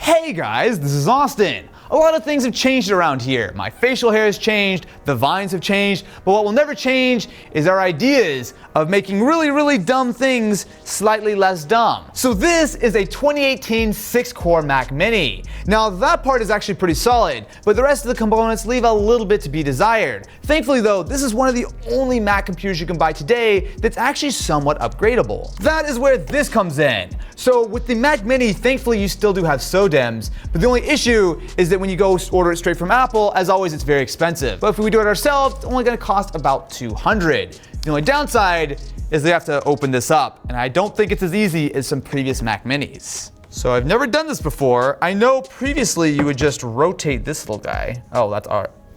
Hey guys, this is Austin. A lot of things have changed around here. My facial hair has changed, the vines have changed, but what will never change is our ideas of making really dumb things slightly less dumb. So this is a 2018 6-core Mac Mini. Now that part is actually pretty solid, but the rest of the components leave a little bit to be desired. Thankfully though, this is one of the only Mac computers you can buy today that's actually somewhat upgradable. That is where this comes in. So with the Mac Mini, thankfully you still do have SODIMMs, but the only issue is that when you go order it straight from Apple, as always it's very expensive. But if we do it ourselves, it's only gonna cost about $200. The only downside is they have to open this up, and I don't think it's as easy as some previous Mac Minis. So I've never done this before. I know previously you would just rotate this little guy. Oh, that's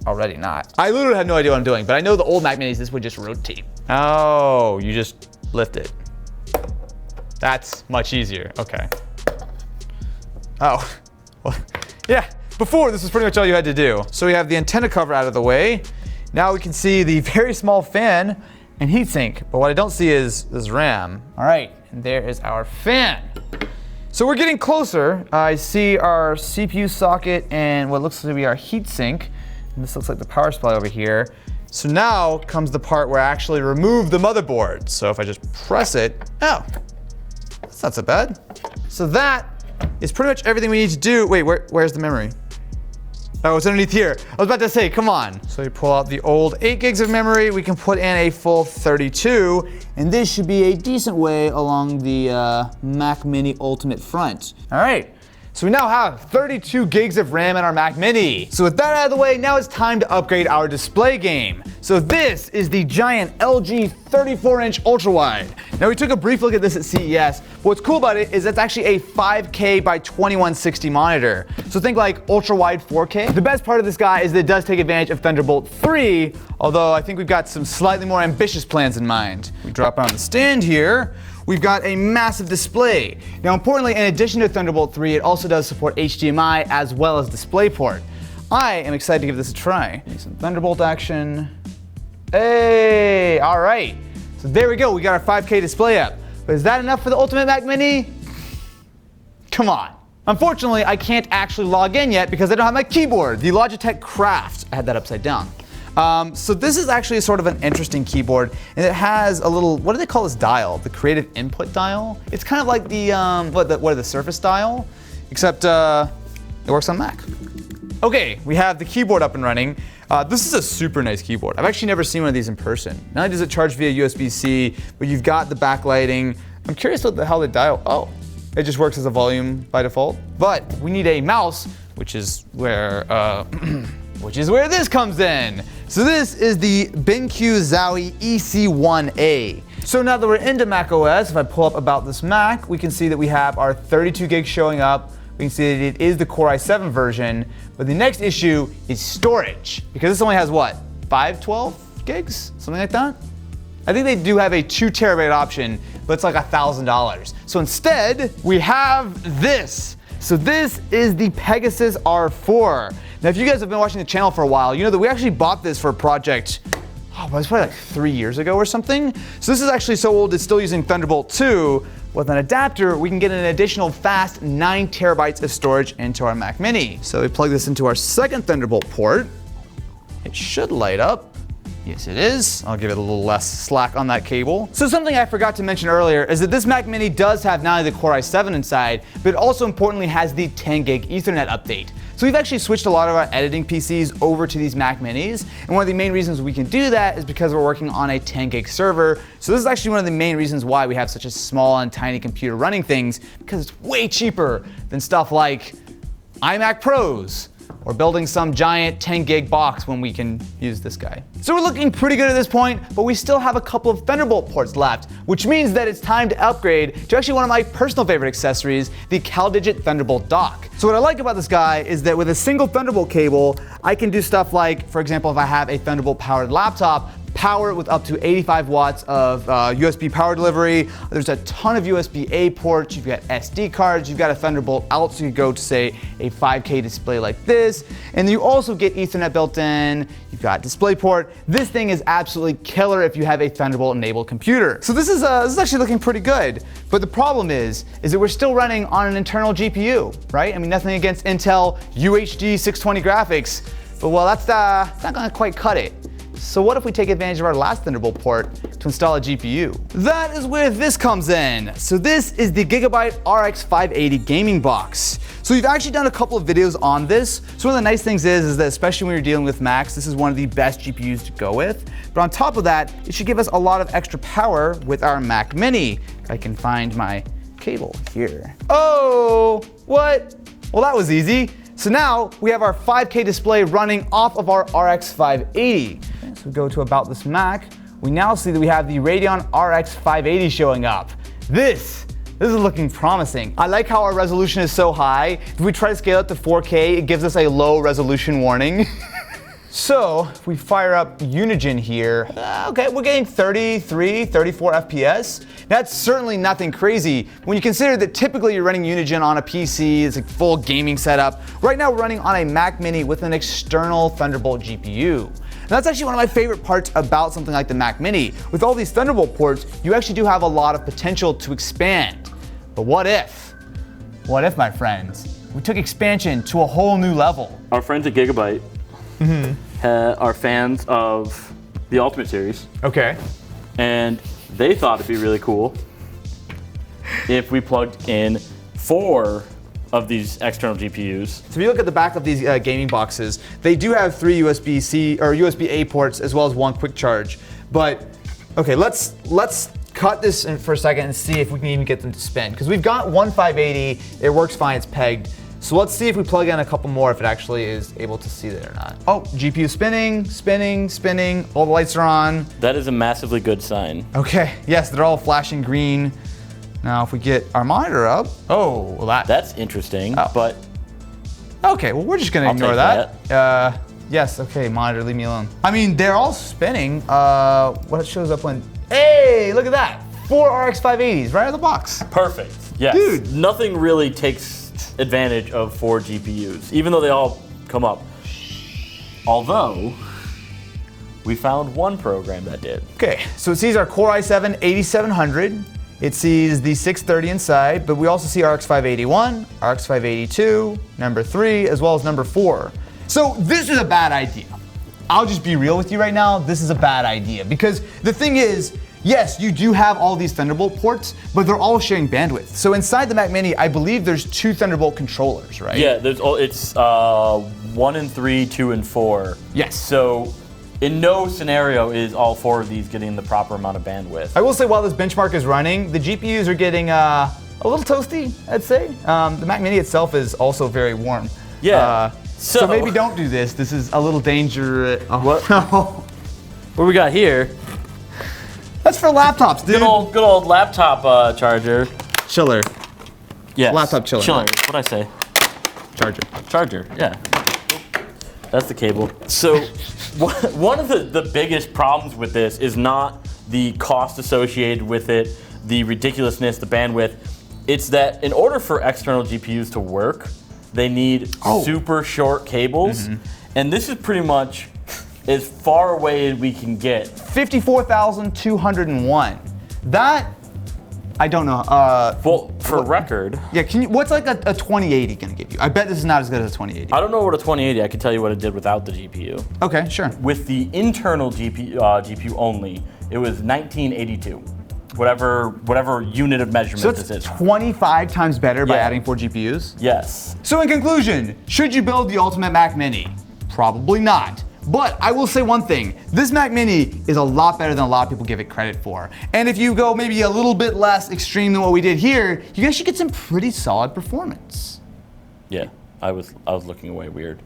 already not. I literally have no idea what I'm doing, but I know the old Mac Minis, this would just rotate. Oh, you just lift it. That's much easier, okay. Oh, well, yeah, before this was pretty much all you had to do. So we have the antenna cover out of the way. Now we can see the very small fan and heatsink, but what I don't see is this RAM. All right, and there is our fan. So we're getting closer. I see our CPU socket and what looks to be our heatsink. And this looks like the power supply over here. So now comes the part where I actually remove the motherboard. So if I just press it, oh, that's not so bad. So that is pretty much everything we need to do. Wait, where's the memory? Oh, it's underneath here. I was about to say, come on. So we pull out the old 8 gigs of memory. We can put in a full 32, and this should be a decent way along the Mac Mini Ultimate front. All right. So we now have 32 gigs of RAM in our Mac Mini. So with that out of the way, now it's time to upgrade our display game. So this is the giant LG 34-inch ultra-wide. Now we took a brief look at this at CES. But what's cool about it is it's actually a 5K by 2160 monitor. So think like ultra-wide 4K. The best part of this guy is that it does take advantage of Thunderbolt 3, although I think we've got some slightly more ambitious plans in mind. We drop it on the stand here. We've got a massive display. Now importantly, in addition to Thunderbolt 3, it also does support HDMI as well as DisplayPort. I am excited to give this a try. Some Thunderbolt action. Hey, all right. So there we go, we got our 5K display up. But is that enough for the Ultimate Mac Mini? Come on. Unfortunately, I can't actually log in yet because I don't have my keyboard, the Logitech Craft. I had that upside down. So this is actually sort of an interesting keyboard, and it has a little, what do they call this dial? The creative input dial? It's kind of like the Surface dial, except it works on Mac. Okay, we have the keyboard up and running. This is a super nice keyboard. I've actually never seen one of these in person. Not only does it charge via USB-C, but you've got the backlighting. I'm curious what the hell the dial, oh, it just works as a volume by default. But we need a mouse, which is where this comes in. So this is the BenQ Zowie EC1A. So now that we're into Mac OS, if I pull up about this Mac, we can see that we have our 32 gigs showing up. We can see that it is the Core i7 version, but the next issue is storage, because this only has what, 512 gigs? Something like that? I think they do have a 2 terabyte option, but it's like $1,000. So instead, we have this. So this is the Pegasus R4. Now, if you guys have been watching the channel for a while, you know that we actually bought this for a project, it was probably like 3 years ago or something. So this is actually so old, it's still using Thunderbolt 2. With an adapter, we can get an additional fast 9 terabytes of storage into our Mac Mini. So we plug this into our second Thunderbolt port. It should light up. Yes, it is. I'll give it a little less slack on that cable. So something I forgot to mention earlier is that this Mac Mini does have not only the Core i7 inside, but it also importantly has the 10 gig Ethernet update. So we've actually switched a lot of our editing PCs over to these Mac Minis, and one of the main reasons we can do that is because we're working on a 10 gig server. So this is actually one of the main reasons why we have such a small and tiny computer running things, because it's way cheaper than stuff like iMac Pros, or building some giant 10 gig box when we can use this guy. So we're looking pretty good at this point, but we still have a couple of Thunderbolt ports left, which means that it's time to upgrade to actually one of my personal favorite accessories, the CalDigit Thunderbolt dock. So what I like about this guy is that with a single Thunderbolt cable, I can do stuff like, for example, if I have a Thunderbolt powered laptop, power with up to 85 watts of USB power delivery. There's a ton of USB-A ports. You've got SD cards. You've got a Thunderbolt out, so you go to, say, a 5K display like this. And you also get Ethernet built in. You've got DisplayPort. This thing is absolutely killer if you have a Thunderbolt-enabled computer. So this is actually looking pretty good. But the problem is that we're still running on an internal GPU, right? I mean, nothing against Intel UHD 620 graphics, but well, that's not gonna quite cut it. So what if we take advantage of our last Thunderbolt port to install a GPU? That is where this comes in. So this is the Gigabyte RX 580 gaming box. So we've actually done a couple of videos on this. So one of the nice things is that especially when you're dealing with Macs, this is one of the best GPUs to go with. But on top of that, it should give us a lot of extra power with our Mac Mini. If I can find my cable here. Oh, what? Well, that was easy. So now we have our 5K display running off of our RX 580. Okay, so we go to About This Mac. We now see that we have the Radeon RX 580 showing up. This is looking promising. I like how our resolution is so high. If we try to scale it to 4K, it gives us a low resolution warning. So if we fire up Unigine here, okay, we're getting 33, 34 FPS. That's certainly nothing crazy. When you consider that typically you're running Unigine on a PC, it's a full gaming setup. Right now we're running on a Mac Mini with an external Thunderbolt GPU. And that's actually one of my favorite parts about something like the Mac Mini. With all these Thunderbolt ports, you actually do have a lot of potential to expand. But what if? What if, my friends, we took expansion to a whole new level? Our friends at Gigabyte are fans of the Ultimate series. Okay. And they thought it'd be really cool if we plugged in 4 of these external GPUs. So if you look at the back of these gaming boxes, they do have 3 USB-C or USB-A ports as well as 1 quick charge. But okay, let's cut this in for a second and see if we can even get them to spin. Because we've got one 580, it works fine, it's pegged. So let's see if we plug in a couple more if it actually is able to see that or not. Oh, GPU spinning, spinning, spinning. All the lights are on. That is a massively good sign. Okay, yes, they're all flashing green. Now if we get our monitor up, oh, well that's interesting, oh. But okay, well we're just gonna ignore that. Yes, okay, monitor, leave me alone. I mean, they're all spinning. What shows up when, hey, look at that. 4 RX 580s right out of the box. Perfect, yes. Dude. Nothing really takes advantage of 4 GPUs, even though they all come up. Although, we found one program that did. Okay, so it sees our Core i7 8700. It sees the 630 inside, but we also see RX 581, RX 582, number 3, as well as number 4. So this is a bad idea. I'll just be real with you right now. This is a bad idea because the thing is, yes, you do have all these Thunderbolt ports, but they're all sharing bandwidth. So inside the Mac Mini, I believe there's 2 Thunderbolt controllers, right? Yeah, it's 1 and 3, 2 and 4. Yes. So in no scenario is all 4 of these getting the proper amount of bandwidth. I will say while this benchmark is running, the GPUs are getting a little toasty, I'd say. The Mac Mini itself is also very warm. Yeah. So maybe don't do this. This is a little dangerous. Oh, what? No. What we got here? That's for laptops, dude. Good old laptop charger. Chiller. Yes. Laptop chiller. Chiller. What'd I say? Charger. Charger. Yeah. That's the cable. So one of the biggest problems with this is not the cost associated with it, the ridiculousness, the bandwidth. It's that in order for external GPUs to work, they need super short cables. And this is pretty much as far away as we can get. 54,201. That, I don't know. Well, for record. Yeah, what's like a 2080 gonna give you? I bet this is not as good as a 2080. I don't know what a 2080, I can tell you what it did without the GPU. Okay, sure. With the internal GPU only, it was 1982. Whatever unit of measurement so this is. 25 times better by adding 4 GPUs? Yes. So in conclusion, should you build the ultimate Mac Mini? Probably not. But I will say one thing, this Mac Mini is a lot better than a lot of people give it credit for. And if you go maybe a little bit less extreme than what we did here, you actually get some pretty solid performance. Yeah, I was looking away weird.